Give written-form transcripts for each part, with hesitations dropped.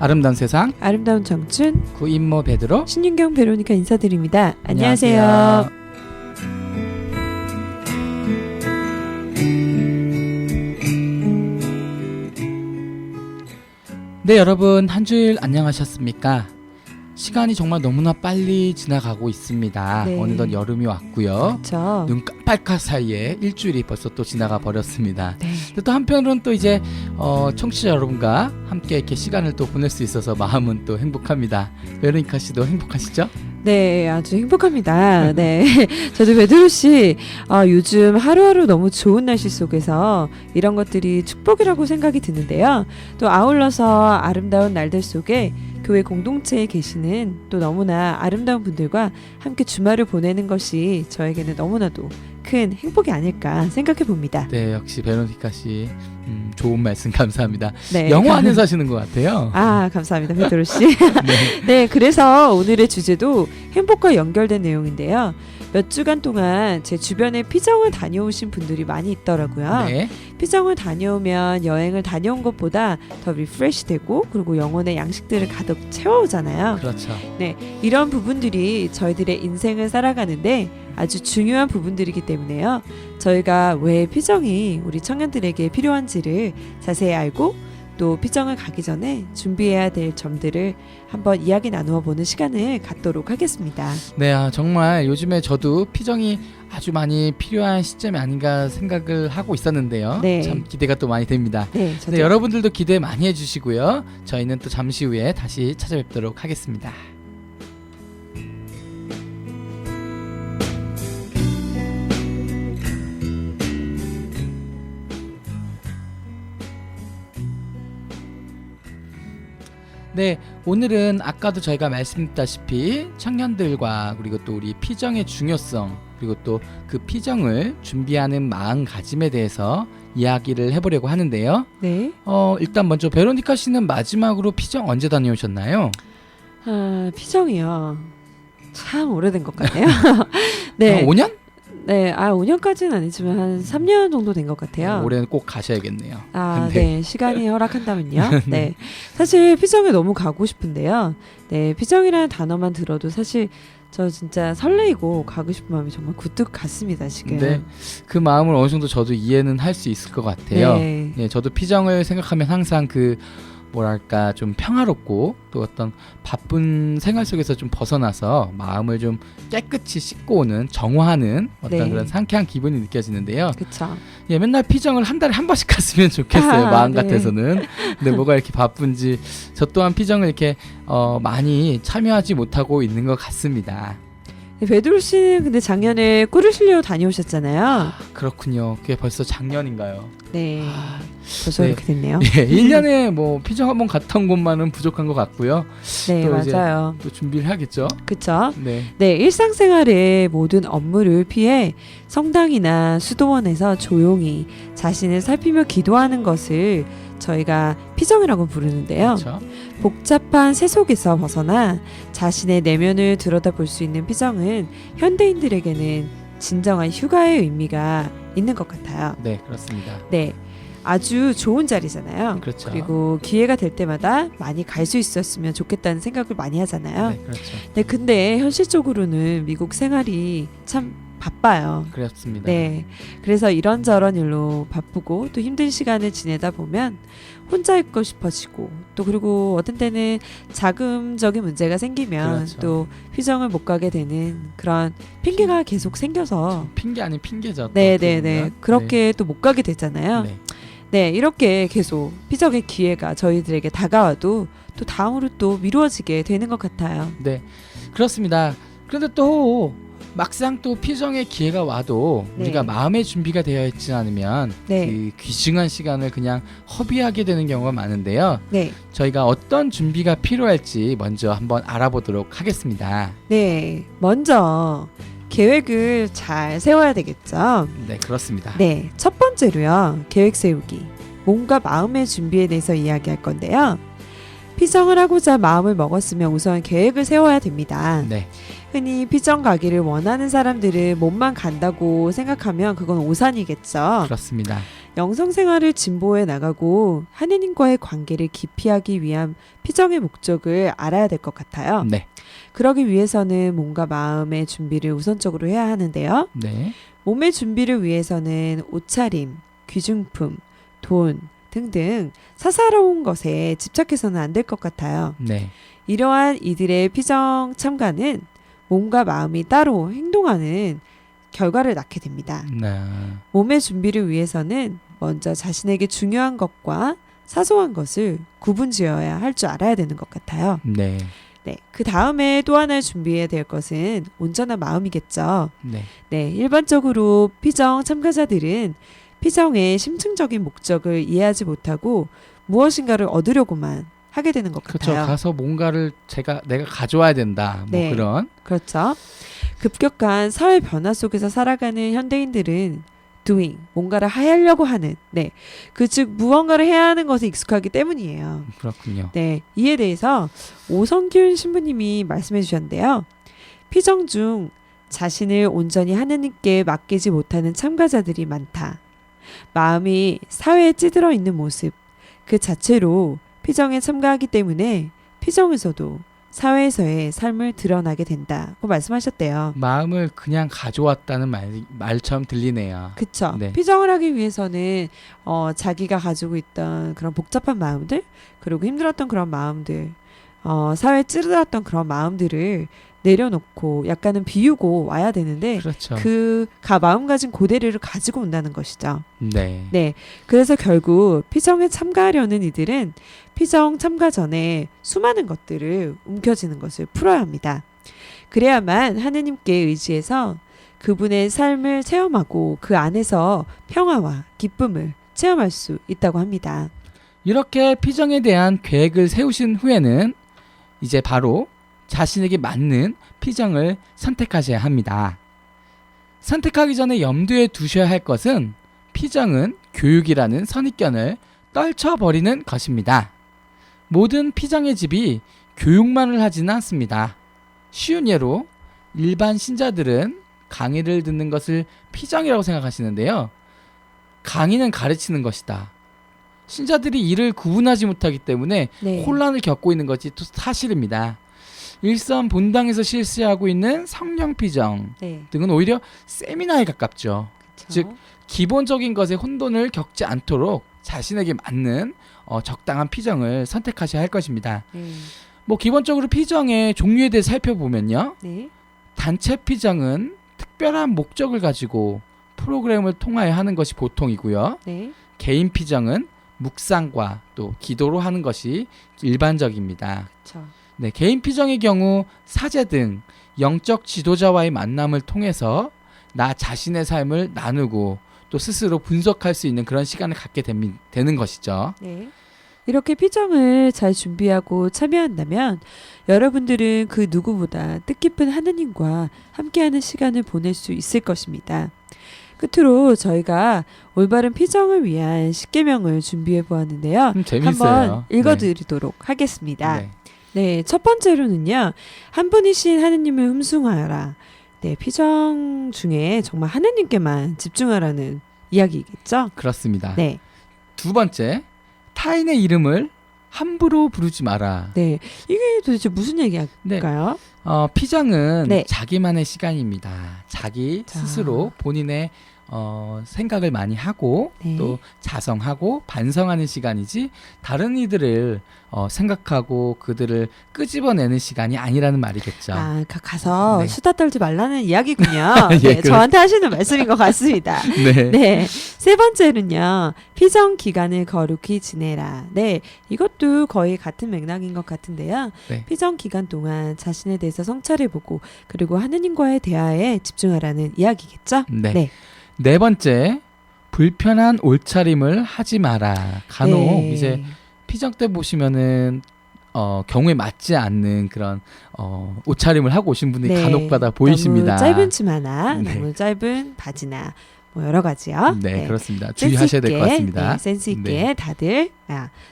아름다운 세상 아름다운 청춘 구인모 베드로 신윤경 베로니카 인사드립니다. 안녕하세요. 안녕하세요. 네, 여러분 한 주일 안녕하셨습니까? 시간이 정말 너무나 빨리 지나가고 있습니다. 네. 어느덧 여름이 왔고요. 그렇죠. 눈 깜빡할 사이에 일주일이 벌써 또 지나가 버렸습니다. 네. 근데 또 한편으로는 또 이제 청취자 여러분과 함께 이렇게 시간을 또 보낼 수 있어서 마음은 또 행복합니다. 베로니카 씨도 행복하시죠? 네, 아주 행복합니다. 네, 저도 베드로 씨 요즘 하루하루 너무 좋은 날씨 속에서 이런 것들이 축복이라고 생각이 드는데요. 또 아울러서 아름다운 날들 속에 교회 공동체에 계시는 또 너무나 아름다운 분들과 함께 주말을 보내는 것이 저에게는 너무나도 큰 행복이 아닐까 생각해 봅니다. 네, 역시 베로니카 씨 좋은 말씀 감사합니다. 네. 영화 안에서 하시는 것 같아요. 아, 감사합니다, 베드로 씨. 네. 네, 그래서 오늘의 주제도 행복과 연결된 내용인데요. 몇 주간 동안 제 주변에 피정을 다녀오신 분들이 많이 있더라고요. 네. 피정을 다녀오면 여행을 다녀온 것보다 더 리프레시 되고 그리고 영혼의 양식들을 가득 채워오잖아요. 그렇죠. 이런 부분들이 저희들의 인생을 살아가는데 아주 중요한 부분들이기 때문에요. 저희가 왜 피정이 우리 청년들에게 필요한지를 자세히 알고 또 피정을 가기 전에 준비해야 될 점들을 한번 이야기 나누어 보는 시간을 갖도록 하겠습니다. 네, 정말 요즘에 저도 피정이 아주 많이 필요한 시점이 아닌가 생각을 하고 있었는데요. 네. 참 기대가 또 많이 됩니다. 네, 저도 네, 여러분들도 기대 많이 해주시고요. 저희는 또 잠시 후에 다시 찾아뵙도록 하겠습니다. 네, 오늘은 아까도 저희가 말씀드렸다시피 청년들과 그리고 또 우리 피정의 중요성 그리고 또 그 피정을 준비하는 마음가짐에 대해서 이야기를 해보려고 하는데요. 네. 일단 먼저 베로니카 씨는 마지막으로 피정 언제 다녀오셨나요? 피정이요. 참 오래된 것 같네요. 네. 한 5년? 네, 5년까지는 아니지만 한 3년 정도 된 것 같아요. 올해는 꼭 가셔야겠네요. 네, 시간이 허락한다면요. 네, 사실 피정에 너무 가고 싶은데요. 네, 피정이라는 단어만 들어도 사실 저 진짜 설레이고 가고 싶은 마음이 정말 굴뚝 같습니다, 지금. 네, 그 마음을 어느 정도 저도 이해는 할 수 있을 것 같아요. 네. 네, 저도 피정을 생각하면 항상 그 뭐랄까 좀 평화롭고 또 어떤 바쁜 생활 속에서 좀 벗어나서 마음을 좀 깨끗이 씻고 오는 정화하는 어떤 네. 그런 상쾌한 기분이 느껴지는데요. 그쵸. 예, 맨날 피정을 한 달에 한 번씩 갔으면 좋겠어요. 마음 네. 같아서는. 근데 뭐가 이렇게 바쁜지 저 또한 피정을 이렇게 많이 참여하지 못하고 있는 것 같습니다. 네, 베드로 씨는 근데 작년에 꿀을 실려 다녀오셨잖아요. 그렇군요. 그게 벌써 작년인가요? 네, 벌써 네. 이렇게 됐네요. 예, 1년에 뭐 피정 한번 갔던 곳만은 부족한 것 같고요. 네, 또 이제 맞아요. 또 준비를 해야겠죠. 그쵸. 네. 네, 일상생활의 모든 업무를 피해 성당이나 수도원에서 조용히 자신을 살피며 기도하는 것을 저희가 피정이라고 부르는데요. 그렇죠. 복잡한 세속에서 벗어나 자신의 내면을 들여다볼 수 있는 피정은 현대인들에게는 진정한 휴가의 의미가 있는 것 같아요. 네, 그렇습니다. 네, 아주 좋은 자리잖아요. 그렇죠. 그리고 기회가 될 때마다 많이 갈 수 있었으면 좋겠다는 생각을 많이 하잖아요. 네, 그렇죠. 네, 근데 현실적으로는 미국 생활이 참 바빠요. 그렇습니다. 네, 그래서 이런저런 일로 바쁘고 또 힘든 시간을 지내다 보면 혼자 있고 싶어지고 또 그리고 어떤 때는 자금적인 문제가 생기면 그렇죠. 또 피정을 못 가게 되는 그런 핑계가 계속 생겨서 핑계 아닌 핑계죠. 또 네네네 어떻게 보면. 그렇게 또 못 가게 되잖아요. 네. 네, 이렇게 계속 피정의 기회가 저희들에게 다가와도 또 다음으로 또 미루어지게 되는 것 같아요. 네, 그렇습니다. 그런데 또 막상 또 피정의 기회가 와도 네. 우리가 마음의 준비가 되어 있지 않으면 네. 그 귀중한 시간을 그냥 허비하게 되는 경우가 많은데요. 네, 저희가 어떤 준비가 필요할지 먼저 한번 알아보도록 하겠습니다. 네, 먼저 계획을 잘 세워야 되겠죠. 네, 그렇습니다. 네, 첫 번째로요. 계획 세우기. 몸과 마음의 준비에 대해서 이야기할 건데요. 피정을 하고자 마음을 먹었으면 우선 계획을 세워야 됩니다. 네, 흔히 피정 가기를 원하는 사람들은 몸만 간다고 생각하면 그건 오산이겠죠. 그렇습니다. 영성생활을 진보해 나가고 하느님과의 관계를 기피하기 위한 피정의 목적을 알아야 될 것 같아요. 네. 그러기 위해서는 몸과 마음의 준비를 우선적으로 해야 하는데요. 네. 몸의 준비를 위해서는 옷차림, 귀중품, 돈 등등 사사로운 것에 집착해서는 안 될 것 같아요. 네. 이러한 이들의 피정 참가는 몸과 마음이 따로 행동하는 결과를 낳게 됩니다. 네. 몸의 준비를 위해서는 먼저 자신에게 중요한 것과 사소한 것을 구분지어야 할 줄 알아야 되는 것 같아요. 네. 네, 그 다음에 또 하나 준비해야 될 것은 온전한 마음이겠죠. 네. 네, 일반적으로 피정 참가자들은 피정의 심층적인 목적을 이해하지 못하고 무엇인가를 얻으려고만 하게 되는 것 그렇죠. 같아요. 가서 뭔가를 내가 가져와야 된다. 뭐 네. 그런. 그렇죠. 급격한 사회 변화 속에서 살아가는 현대인들은 doing, 뭔가를 하려고 하는, 네, 즉 무언가를 해야 하는 것에 익숙하기 때문이에요. 그렇군요. 네, 이에 대해서 오성균 신부님이 말씀해 주셨는데요. 피정 중 자신을 온전히 하느님께 맡기지 못하는 참가자들이 많다. 마음이 사회에 찌들어 있는 모습 그 자체로 피정에 참가하기 때문에 피정에서도 사회에서의 삶을 드러나게 된다고 말씀하셨대요. 마음을 그냥 가져왔다는 말처럼 들리네요. 그쵸. 네. 피정을 하기 위해서는 자기가 가지고 있던 그런 복잡한 마음들 그리고 힘들었던 그런 마음들 사회에 찌들었던 그런 마음들을 내려놓고 약간은 비우고 와야 되는데 그렇죠. 그 마음가짐 고대로를 가지고 온다는 것이죠. 네. 네. 그래서 결국 피정에 참가하려는 이들은 피정 참가 전에 수많은 것들을 움켜쥐는 것을 풀어야 합니다. 그래야만 하느님께 의지해서 그분의 삶을 체험하고 그 안에서 평화와 기쁨을 체험할 수 있다고 합니다. 이렇게 피정에 대한 계획을 세우신 후에는 이제 바로 자신에게 맞는 피정을 선택하셔야 합니다. 선택하기 전에 염두에 두셔야 할 것은 피정은 교육이라는 선입견을 떨쳐버리는 것입니다. 모든 피정의 집이 교육만을 하지는 않습니다. 쉬운 예로 일반 신자들은 강의를 듣는 것을 피정이라고 생각하시는데요. 강의는 가르치는 것이다. 신자들이 이를 구분하지 못하기 때문에 네. 혼란을 겪고 있는 것이 또 사실입니다. 일선 본당에서 실시하고 있는 성령 피정 네. 등은 오히려 세미나에 가깝죠. 그쵸. 즉, 기본적인 것에 혼돈을 겪지 않도록 자신에게 맞는 적당한 피정을 선택하셔야 할 것입니다. 네. 뭐 기본적으로 피정의 종류에 대해 살펴보면요. 네. 단체 피정은 특별한 목적을 가지고 프로그램을 통하여 하는 것이 보통이고요. 네. 개인 피정은 묵상과 또 기도로 하는 것이 일반적입니다. 그쵸. 네, 개인 피정의 경우 사제 등 영적 지도자와의 만남을 통해서 나 자신의 삶을 나누고 또 스스로 분석할 수 있는 그런 시간을 갖게 되는 것이죠. 네. 이렇게 피정을 잘 준비하고 참여한다면 여러분들은 그 누구보다 뜻깊은 하느님과 함께하는 시간을 보낼 수 있을 것입니다. 끝으로 저희가 올바른 피정을 위한 10계명을 준비해 보았는데요. 재밌어요. 한번 읽어드리도록 하겠습니다. 네. 네, 첫 번째로는요. 한 분이신 하느님을 흠숭하여라. 네, 피정 중에 정말 하느님께만 집중하라는 이야기겠죠? 그렇습니다. 네. 두 번째, 타인의 이름을 함부로 부르지 마라. 네. 이게 도대체 무슨 얘기일까요? 네. 피정은 네. 자기만의 시간입니다. 자기 자. 스스로 본인의 생각을 많이 하고 네. 또 자성하고 반성하는 시간이지 다른 이들을 생각하고 그들을 끄집어내는 시간이 아니라는 말이겠죠. 아, 가서 네. 수다 떨지 말라는 이야기군요. 예, 네, 저한테 하시는 말씀인 것 같습니다. 네. 네. 세 번째는요. 피정 기간을 거룩히 지내라. 네. 이것도 거의 같은 맥락인 것 같은데요. 네. 피정 기간 동안 자신에 대해서 성찰해보고 그리고 하느님과의 대화에 집중하라는 이야기겠죠? 네. 네. 네 번째, 불편한 옷차림을 하지 마라. 간혹 네. 이제 피정 때 보시면은 경우에 맞지 않는 그런 옷차림을 하고 오신 분들이 네. 간혹가다 보이십니다. 너무 짧은 치마나 네. 너무 짧은 바지나 뭐 여러 가지요. 네, 그렇습니다. 센스 주의하셔야 될 것 있게, 같습니다. 네, 센스 있게 네. 다들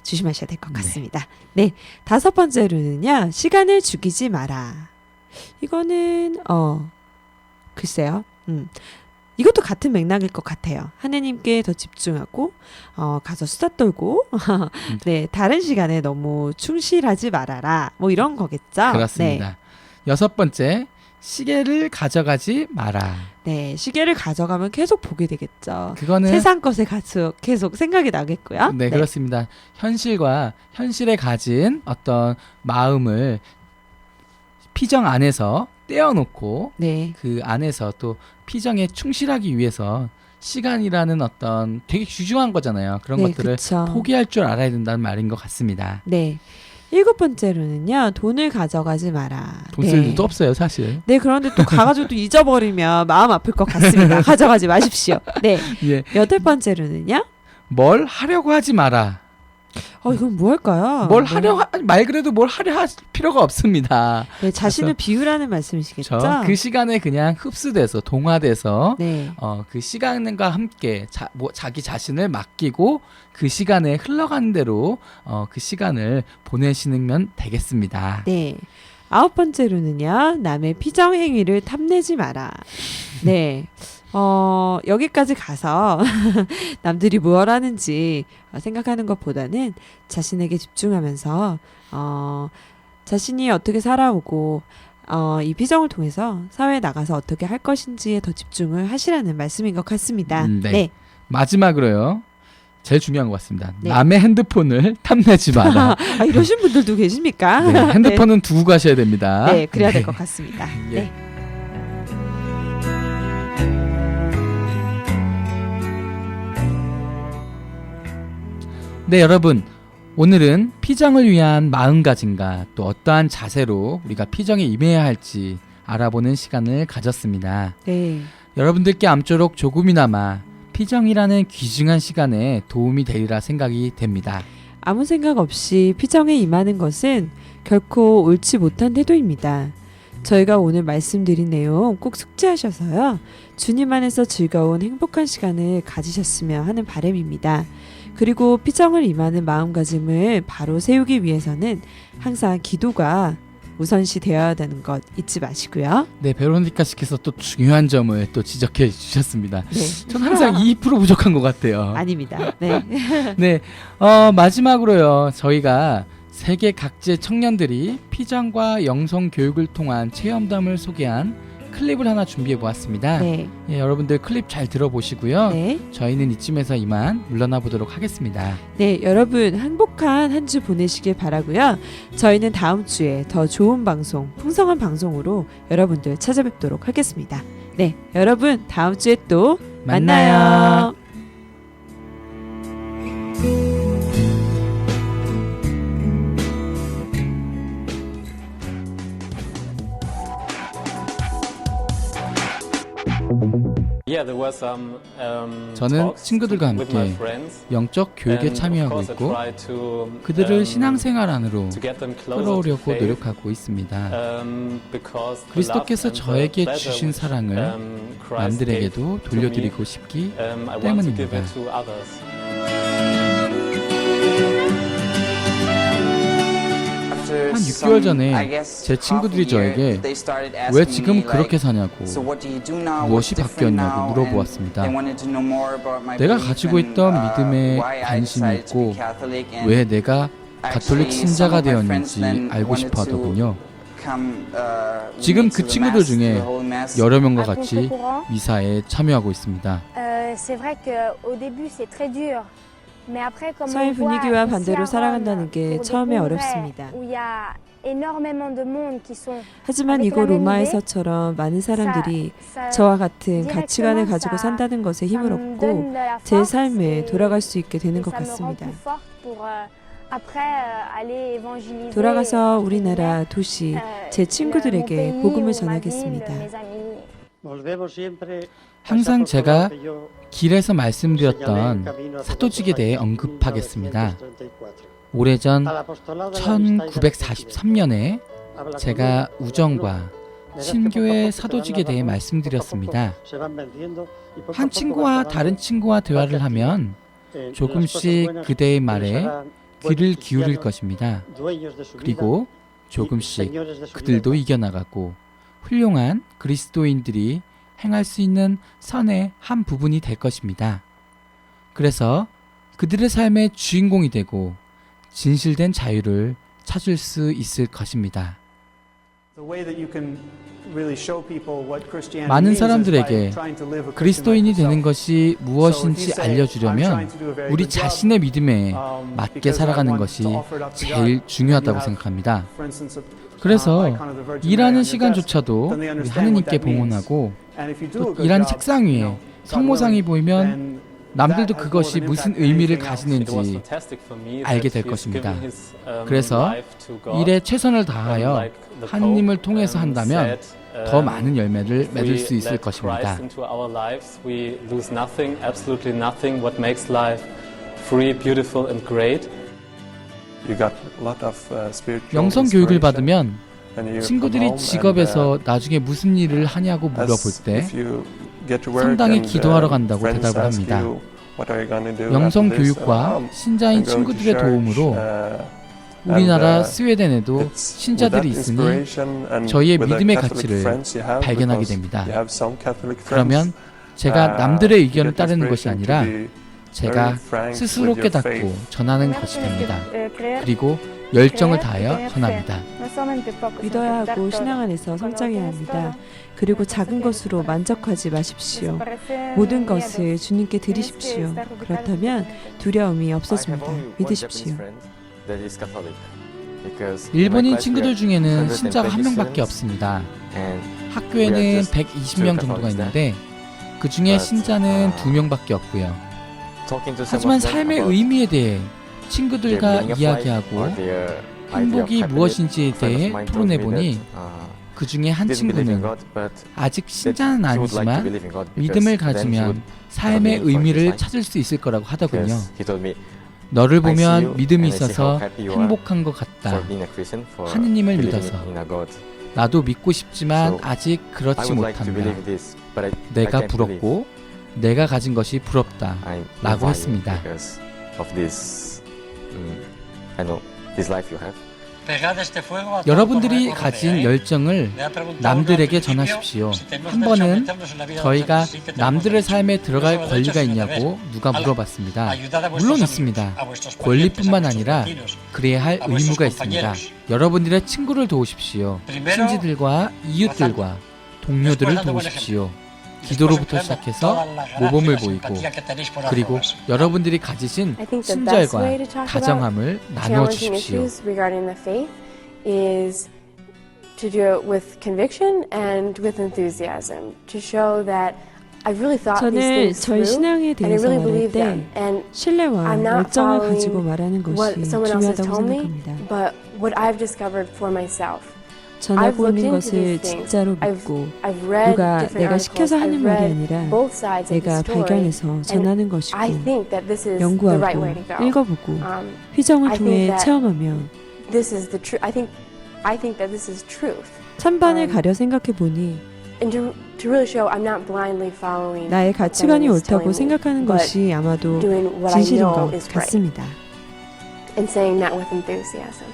조심하셔야 될 것 네. 같습니다. 네. 다섯 번째로는요. 시간을 죽이지 마라. 이거는 글쎄요. 이것도 같은 맥락일 것 같아요. 하느님께 더 집중하고 가서 수다 떨고 네, 다른 시간에 너무 충실하지 말아라. 뭐 이런 거겠죠. 그렇습니다. 여섯 번째, 시계를 가져가지 마라. 네, 시계를 가져가면 계속 보게 되겠죠. 그거는 세상 것에 계속 생각이 나겠고요. 네, 그렇습니다. 현실에 가진 어떤 마음을 피정 안에서 떼어놓고 네, 그 안에서 또 피정에 충실하기 위해서 시간이라는 어떤 되게 귀중한 거잖아요. 그런 네, 것들을 그쵸. 포기할 줄 알아야 된다는 말인 것 같습니다. 네. 일곱 번째로는요, 돈을 가져가지 마라. 돈 쓸 일도 없어요, 사실. 네, 그런데 또 가가지고 또 잊어버리면 마음 아플 것 같습니다. 가져가지 마십시오. 네. 예, 여덟 번째로는요, 뭘 하려고 하지 마라. 이건 뭐 할까요? 뭘 네. 말 그래도 뭘 하려 할 필요가 없습니다. 네, 자신을 비우라는 말씀이시겠죠? 그 시간에 그냥 흡수돼서 동화돼서 네. 그 시간과 함께 자기 자신을 맡기고 그 시간에 흘러가는 대로 그 시간을 보내시면 되겠습니다. 네. 아홉 번째로는요, 남의 피정 행위를 탐내지 마라. 네. 여기까지 가서 남들이 뭘 하는지 생각하는 것보다는 자신에게 집중하면서 자신이 어떻게 살아오고 이 피정을 통해서 사회에 나가서 어떻게 할 것인지에 더 집중을 하시라는 말씀인 것 같습니다. 네. 네. 마지막으로요. 제일 중요한 것 같습니다. 네. 남의 핸드폰을 탐내지 마라. 이러신 분들도 계십니까? 네, 핸드폰은 두고 가셔야 됩니다. 네, 그래야 될 것 같습니다. 예. 네. 네, 여러분. 오늘은 피정을 위한 마음가짐과 또 어떠한 자세로 우리가 피정에 임해야 할지 알아보는 시간을 가졌습니다. 네. 여러분들께 암쪼록 조금이나마 피정이라는 귀중한 시간에 도움이 되리라 생각이 됩니다. 아무 생각 없이 피정에 임하는 것은 결코 옳지 못한 태도입니다. 저희가 오늘 말씀드린 내용 꼭 숙지하셔서요. 주님 안에서 즐거운 행복한 시간을 가지셨으면 하는 바람입니다. 그리고 피정을 임하는 마음가짐을 바로 세우기 위해서는 항상 기도가 우선시 되어야 되는 것 잊지 마시고요. 네, 베로니카 씨께서 또 중요한 점을 또 지적해 주셨습니다. 네. 전 항상 2% 부족한 것 같아요. 아닙니다. 네. 네, 마지막으로요. 저희가 세계 각지의 청년들이 피정과 영성 교육을 통한 체험담을 소개한 클립을 하나 준비해 보았습니다. 네. 예, 여러분들 클립 잘 들어보시고요. 네. 저희는 이쯤에서 이만 물러나 보도록 하겠습니다. 네, 여러분 행복한 한 주 보내시길 바라고요. 저희는 다음 주에 더 좋은 방송, 풍성한 방송으로 여러분들 찾아뵙도록 하겠습니다. 네, 여러분 다음 주에 또 만나요. 저는 친구들과 함께 영적 교육에 참여하고 있고 그들을 신앙생활 안으로 끌어오려고 노력하고 있습니다. 그리스도께서 저에게 주신 사랑을 남들에게도 돌려드리고 싶기 때문입니다. 한 6개월 전에 제 친구들이 저에게 왜 지금 그렇게 사냐고, 무엇이 바뀌었냐고 물어보았습니다. 내가 가지고 있던 믿음에 관심이 있고 왜 내가 가톨릭 신자가 되었는지 알고 싶어 하더군요. 지금 그 친구들 중에 여러 명과 같이 미사에 참여하고 있습니다. 사회 분위기와 반대로 살아간다는 게 처음에 어렵습니다. 하지만 이곳 로마에서처럼 많은 사람들이 저와 같은 가치관을 가지고 산다는 것에 힘을 얻고 제 삶에 돌아갈 수 있게 되는 것 같습니다. 돌아가서 우리나라 도시 제 친구들에게 복음을 전하겠습니다. 항상 제가 길에서 말씀드렸던 사도직에 대해 언급하겠습니다. 오래전 1943년에 제가 우정과 신교의 사도직에 대해 말씀드렸습니다. 한 친구와 다른 친구와 대화를 하면 조금씩 그대의 말에 귀를 기울일 것입니다. 그리고 조금씩 그들도 이겨나가고 훌륭한 그리스도인들이 행할 수 있는 선의 한 부분이 될 것입니다. 그래서 그들의 삶의 주인공이 되고 진실된 자유를 찾을 수 있을 것입니다. 많은 사람들에게 그리스도인이 되는 것이 무엇인지 알려주려면 우리 자신의 믿음에 맞게 살아가는 것이 제일 중요하다고 생각합니다. 그래서 일하는 시간조차도 우리 하느님께 봉헌하고 또 일하는 책상 위에 성모상이 보이면 남들도 그것이 무슨 의미를 가지는지 알게 될 것입니다. 그래서 일에 최선을 다하여 하느님을 통해서 한다면 더 많은 열매를 맺을 수 있을 것입니다. 영성 교육을 받으면 친구들이 직업에서 나중에 무슨 일을 하냐고 물어볼 때 성당에 기도하러 간다고 대답을 합니다. 영성 교육과 신자인 친구들의 도움으로 우리나라 스웨덴에도 신자들이 있으니 저희의 믿음의 가치를 발견하게 됩니다. 그러면 제가 남들의 의견을 따르는 것이 아니라 제가 스스로 깨닫고 전하는 것이 됩니다. 그리고 열정을 다하여 전합니다. 믿어야 하고 신앙 안에서 성장해야 합니다. 그리고 작은 것으로 만족하지 마십시오. 모든 것을 주님께 드리십시오. 그렇다면 두려움이 없어집니다. 믿으십시오. 일본인 친구들 중에는 신자가 한 명밖에 없습니다. 학교에는 120명 정도가 있는데 그 중에 신자는 2명밖에 없고요. 하지만 삶의 의미에 대해 친구들과 이야기하고 행복이 무엇인지에 대해 토론해보니 그 중에 한 친구는 아직 신자는 아니지만 믿음을 가지면 삶의 의미를 찾을 수 있을 거라고 하더군요. 너를 보면 믿음이 있어서 행복한 것 같다. 하느님을 믿어서. 나도 믿고 싶지만 아직 그렇지 못한다. 내가 부럽고 내가 가진 것이 부럽다. 라고 했습니다. 여러분들이 가진 열정을 남들에게 전하십시오. 한 번은 저희가 남들의 삶에 들어갈 권리가 있냐고 누가 물어봤습니다. 물론 있습니다. 권리뿐만 아니라 그래야 할 의무가 있습니다. 여러분들의 친구를 도우십시오. 친지들과 이웃들과 동료들을 도우십시오. 기도로부터 시작해서 모범을 보이고 그리고 여러분들이 가지신 친절과 다정함을 나누어 주십시오. 저는 저희 신앙에 대해서 말할 때 신뢰와 열정을 가지고 말하는 것이 중요하다고 생각합니다. 전하고 있는 것을 진짜로 믿고 누가 내가 시켜서 하는 말이 아니라 내가 발견해서 전하는 것이고 연구하고 읽어보고 휘정을 통해 체험하며 찬반을 가려 생각해보니 나의 가치관이 옳다고 생각하는 것이 아마도 진실인 것 같습니다. And saying that with enthusiasm.